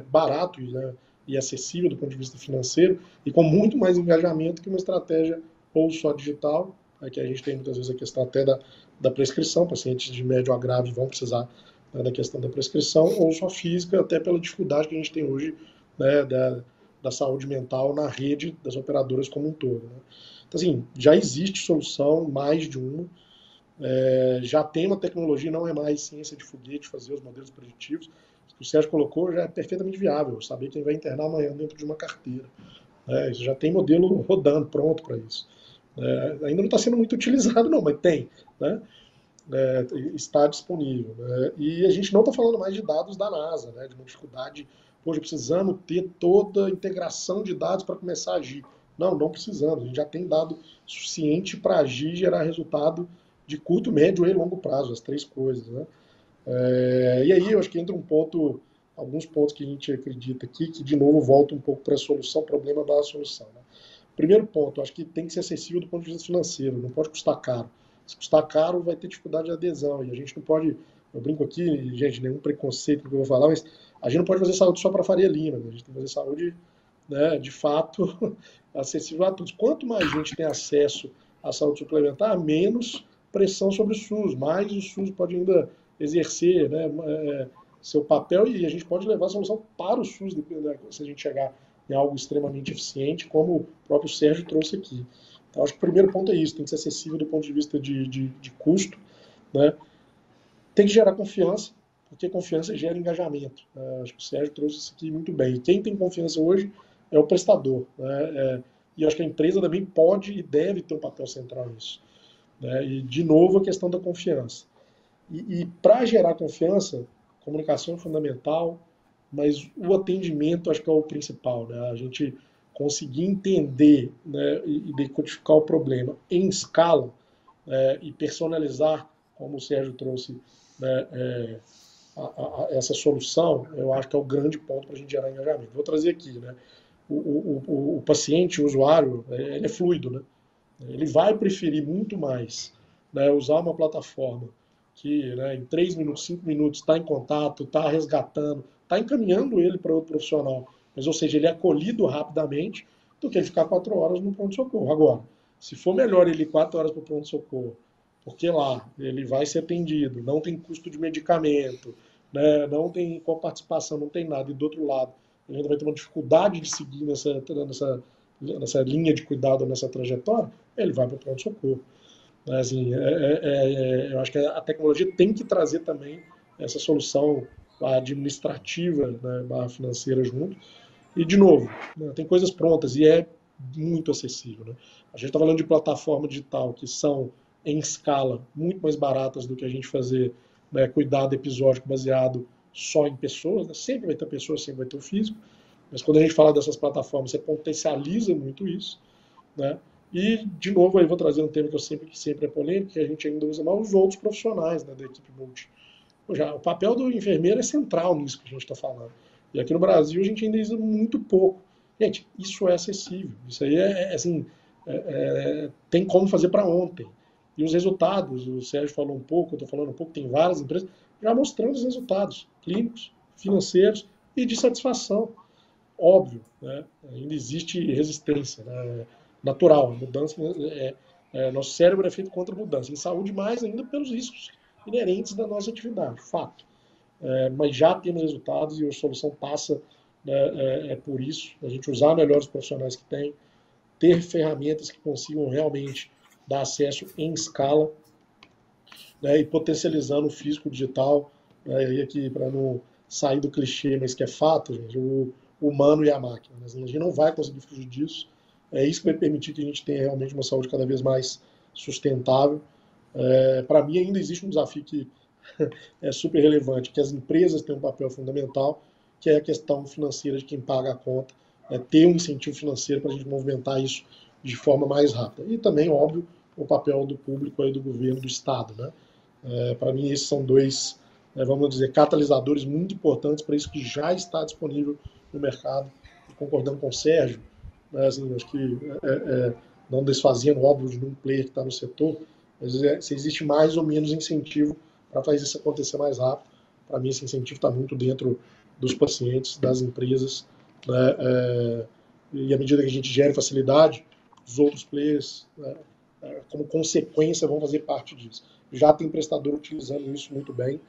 barato, né, e acessível do ponto de vista financeiro e com muito mais engajamento que uma estratégia ou só digital, que a gente tem muitas vezes a questão até da prescrição, pacientes de médio a grave vão precisar, né, da questão da prescrição, ou só física, até pela dificuldade que a gente tem hoje, né, da saúde mental na rede das operadoras como um todo, né? Então, assim, já existe solução, mais de uma, já tem uma tecnologia, não é mais ciência de foguete fazer os modelos preditivos. O que o Sérgio colocou já é perfeitamente viável, saber quem vai internar amanhã dentro de uma carteira. Isso já tem modelo rodando, pronto para isso. Ainda não está sendo muito utilizado, não, mas tem, né? Está disponível, né? E a gente não está falando mais de dados da NASA, né? De uma dificuldade, poxa, precisamos ter toda a integração de dados para começar a agir. Não precisamos, a gente já tem dado suficiente para agir e gerar resultado de curto, médio e longo prazo, as três coisas, né? E aí eu acho que entra alguns pontos que a gente acredita aqui, que de novo volta um pouco para a solução, problema da solução, né? Primeiro ponto, acho que tem que ser acessível do ponto de vista financeiro, não pode custar caro. Se custar caro, vai ter dificuldade de adesão, e a gente não pode, eu brinco aqui, gente, nenhum preconceito que eu vou falar, mas a gente não pode fazer saúde só para Faria Lima, né? A gente tem que fazer saúde, né, de fato, acessível a todos. Quanto mais gente tem acesso à saúde suplementar, menos pressão sobre o SUS, mais o SUS pode ainda exercer, né, seu papel, e a gente pode levar a solução para o SUS, se a gente chegar em algo extremamente eficiente, como o próprio Sérgio trouxe aqui. Então, acho que o primeiro ponto é isso, tem que ser acessível do ponto de vista de custo, né? Tem que gerar confiança, porque confiança gera engajamento. Acho que o Sérgio trouxe isso aqui muito bem. E quem tem confiança hoje é o prestador, né? E acho que a empresa também pode e deve ter um papel central nisso, né? E, de novo, a questão da confiança. E para gerar confiança, comunicação é fundamental, mas o atendimento acho que é o principal, né? A gente conseguir entender, né, e decodificar o problema em escala, e personalizar, como o Sérgio trouxe, né, essa solução, eu acho que é o grande ponto para a gente gerar engajamento. Vou trazer aqui, né? O paciente, o usuário, ele é fluido, né? Ele vai preferir muito mais, né, usar uma plataforma que, né, em 3 minutos, 5 minutos está em contato, está resgatando, está encaminhando ele para outro profissional, mas, ou seja, ele é acolhido rapidamente, do que ele ficar 4 horas no pronto-socorro. Agora, se for melhor ele ir 4 horas para o pronto-socorro, porque lá ele vai ser atendido, não tem custo de medicamento, né, não tem coparticipação, não tem nada, e do outro lado, ele ainda vai ter uma dificuldade de seguir nessa linha de cuidado, nessa trajetória, ele vai para o pronto-socorro. Assim, eu acho que a tecnologia tem que trazer também essa solução administrativa, né, financeira junto. E, de novo, né, tem coisas prontas e é muito acessível, né? A gente está falando de plataforma digital que são, em escala, muito mais baratas do que a gente fazer, né, cuidado episódico baseado só em pessoas, né? Sempre vai ter pessoas, sempre vai ter o físico, mas quando a gente fala dessas plataformas, você potencializa muito isso, né? E, de novo, aí vou trazer um tema que sempre é polêmico, que a gente ainda usa mais, os outros profissionais, né, da equipe multi. O papel do enfermeiro é central nisso que a gente está falando. E aqui no Brasil a gente ainda usa muito pouco. Gente, isso é acessível. Isso aí assim, tem como fazer para ontem. E os resultados, o Sérgio falou um pouco, eu estou falando um pouco, tem várias empresas já mostrando os resultados clínicos, financeiros e de satisfação. Óbvio, né? Ainda existe resistência, né, natural. Mudança, nosso cérebro é feito contra a mudança. Em saúde, mais ainda pelos riscos inerentes da nossa atividade, fato. Mas já temos resultados e a solução passa, né, por isso, a gente usar melhor os profissionais que tem, ter ferramentas que consigam realmente dar acesso em escala, né, e potencializando o físico digital, né, e aqui para não sair do clichê, mas que é fato, gente, o humano e a máquina. Né? A gente não vai conseguir fugir disso. É isso que vai permitir que a gente tenha realmente uma saúde cada vez mais sustentável. Para mim, ainda existe um desafio que é super relevante, que as empresas têm um papel fundamental, que é a questão financeira de quem paga a conta, ter um incentivo financeiro para a gente movimentar isso de forma mais rápida. E também, óbvio, o papel do público e do governo, do Estado. Né? Para mim, esses são dois, vamos dizer, catalisadores muito importantes para isso que já está disponível no mercado. Concordando com o Sérgio, né, assim, acho que não desfazendo, óbvio, de um player que está no setor, mas se existe mais ou menos incentivo para fazer isso acontecer mais rápido. Para mim, esse incentivo está muito dentro dos pacientes, das empresas, né, e à medida que a gente gera facilidade, os outros players, como consequência, vão fazer parte disso. Já tem prestador utilizando isso muito bem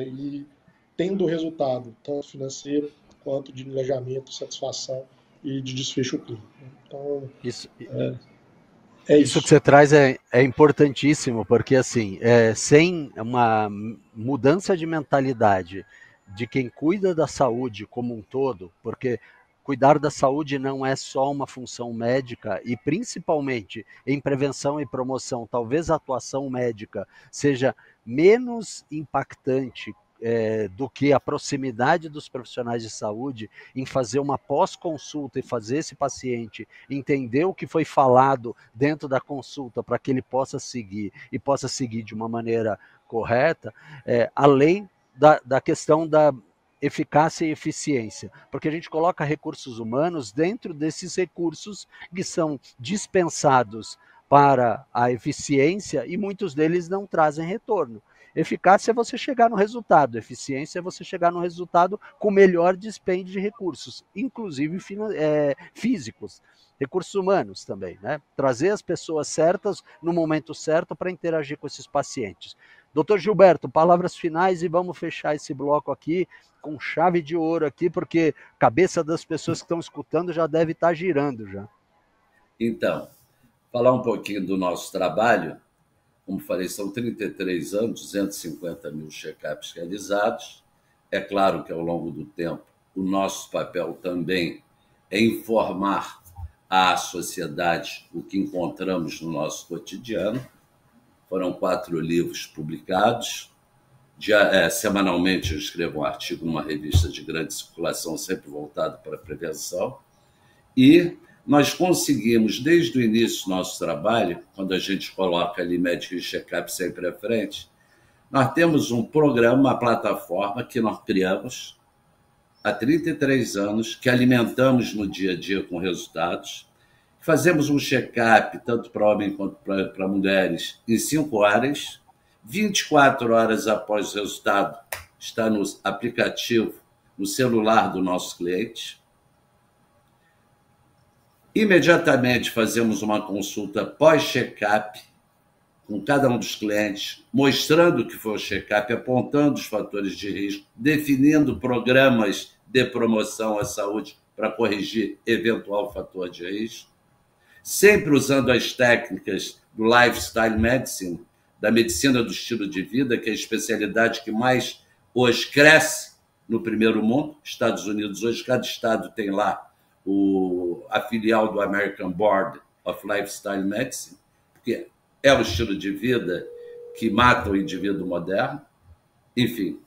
e tendo resultado, tanto financeiro quanto de engajamento, satisfação e de desfecho clínico. Então, isso isso que você traz é importantíssimo, porque assim, sem uma mudança de mentalidade de quem cuida da saúde como um todo, porque cuidar da saúde não é só uma função médica, e principalmente em prevenção e promoção, talvez a atuação médica seja menos impactante do que a proximidade dos profissionais de saúde em fazer uma pós-consulta e fazer esse paciente entender o que foi falado dentro da consulta para que ele possa seguir e possa seguir de uma maneira correta, além da questão da eficácia e eficiência, porque a gente coloca recursos humanos dentro desses recursos que são dispensados para a eficiência e muitos deles não trazem retorno. Eficácia é você chegar no resultado, eficiência é você chegar no resultado com melhor dispêndio de recursos, inclusive físicos, recursos humanos também, né? Trazer as pessoas certas no momento certo para interagir com esses pacientes. Doutor Gilberto, palavras finais e vamos fechar esse bloco aqui com chave de ouro aqui, porque a cabeça das pessoas que estão escutando já deve estar girando já. Então, falar um pouquinho do nosso trabalho. Como falei, são 33 anos, 250 mil check-ups realizados. É claro que, ao longo do tempo, o nosso papel também é informar à sociedade o que encontramos no nosso cotidiano. Foram 4 livros publicados. Semanalmente eu escrevo um artigo numa revista de grande circulação, sempre voltado para a prevenção. E nós conseguimos, desde o início do nosso trabalho, quando a gente coloca ali médico e check-up sempre à frente, nós temos um programa, uma plataforma que nós criamos há 33 anos, que alimentamos no dia a dia com resultados. Fazemos um check-up, tanto para homens quanto para mulheres, em 5 horas. 24 horas após o resultado, está no aplicativo, no celular do nosso cliente. Imediatamente fazemos uma consulta pós-check-up com cada um dos clientes, mostrando o que foi o check-up, apontando os fatores de risco, definindo programas de promoção à saúde para corrigir eventual fator de risco, sempre usando as técnicas do lifestyle medicine, da medicina do estilo de vida, que é a especialidade que mais hoje cresce no primeiro mundo. Estados Unidos, hoje, cada estado tem lá a filial do American Board of Lifestyle Medicine, porque é o estilo de vida que mata o indivíduo moderno. Enfim.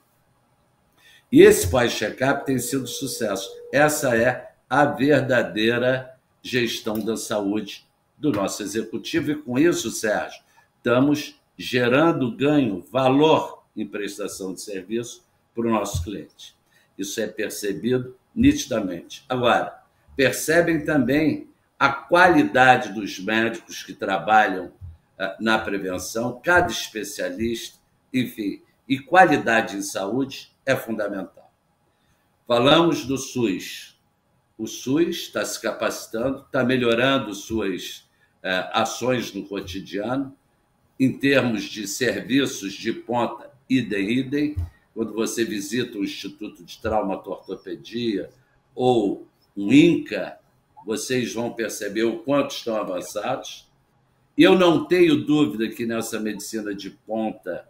E esse pós-check-up tem sido sucesso. Essa é a verdadeira gestão da saúde do nosso executivo. E com isso, Sérgio, estamos gerando ganho, valor em prestação de serviço para o nosso cliente. Isso é percebido nitidamente. Agora, percebem também a qualidade dos médicos que trabalham na prevenção, cada especialista, enfim, e qualidade em saúde é fundamental. Falamos do SUS. O SUS está se capacitando, está melhorando suas ações no cotidiano, em termos de serviços de ponta, idem. Quando você visita o Instituto de Traumatortopedia ou um INCA, vocês vão perceber o quanto estão avançados. Eu não tenho dúvida que nessa medicina de ponta,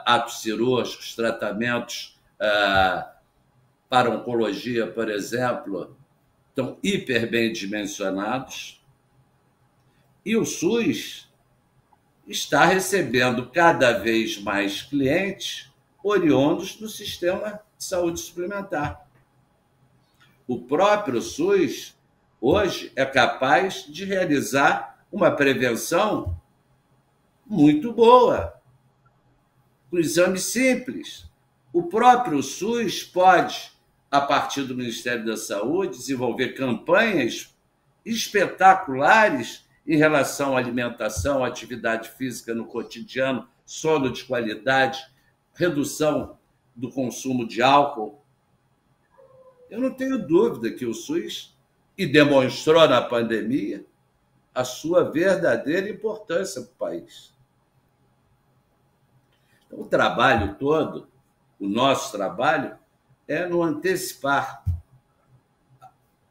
atos cirúrgicos, tratamentos para oncologia, por exemplo, estão hiper bem dimensionados. E o SUS está recebendo cada vez mais clientes oriundos do sistema de saúde suplementar. O próprio SUS, hoje, é capaz de realizar uma prevenção muito boa, com exame simples. O próprio SUS pode, a partir do Ministério da Saúde, desenvolver campanhas espetaculares em relação à alimentação, atividade física no cotidiano, sono de qualidade, redução do consumo de álcool. Eu não tenho dúvida que o SUS, e demonstrou na pandemia, a sua verdadeira importância para o país. Então, o trabalho todo, o nosso trabalho, é no antecipar,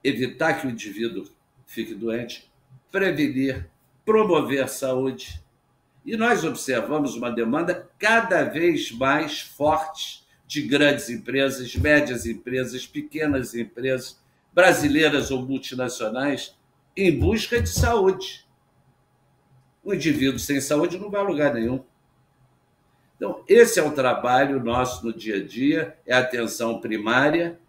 evitar que o indivíduo fique doente, prevenir, promover saúde. E nós observamos uma demanda cada vez mais forte de grandes empresas, médias empresas, pequenas empresas, brasileiras ou multinacionais, em busca de saúde. O indivíduo sem saúde não vai a lugar nenhum. Então, esse é o trabalho nosso no dia a dia, é a atenção primária.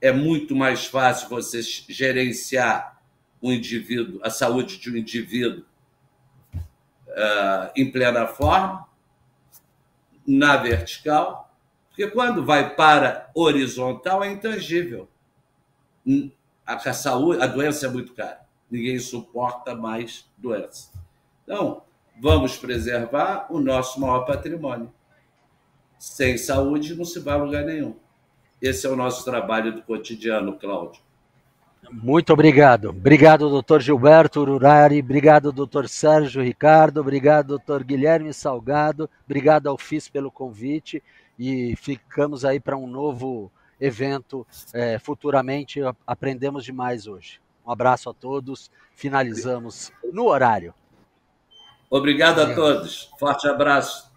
É muito mais fácil você gerenciar o indivíduo, a saúde de um indivíduo em plena forma, na vertical, porque quando vai para horizontal é intangível. A doença é muito cara, ninguém suporta mais doença. Então, vamos preservar o nosso maior patrimônio. Sem saúde não se vai a lugar nenhum. Esse é o nosso trabalho do cotidiano, Cláudio. Muito obrigado. Obrigado, doutor Gilberto Ururari. Obrigado, doutor Sérgio Ricardo. Obrigado, doutor Guilherme Salgado. Obrigado ao FIS pelo convite. E ficamos aí para um novo evento futuramente. Aprendemos demais hoje. Um abraço a todos. Finalizamos no horário. Obrigado a todos. Forte abraço.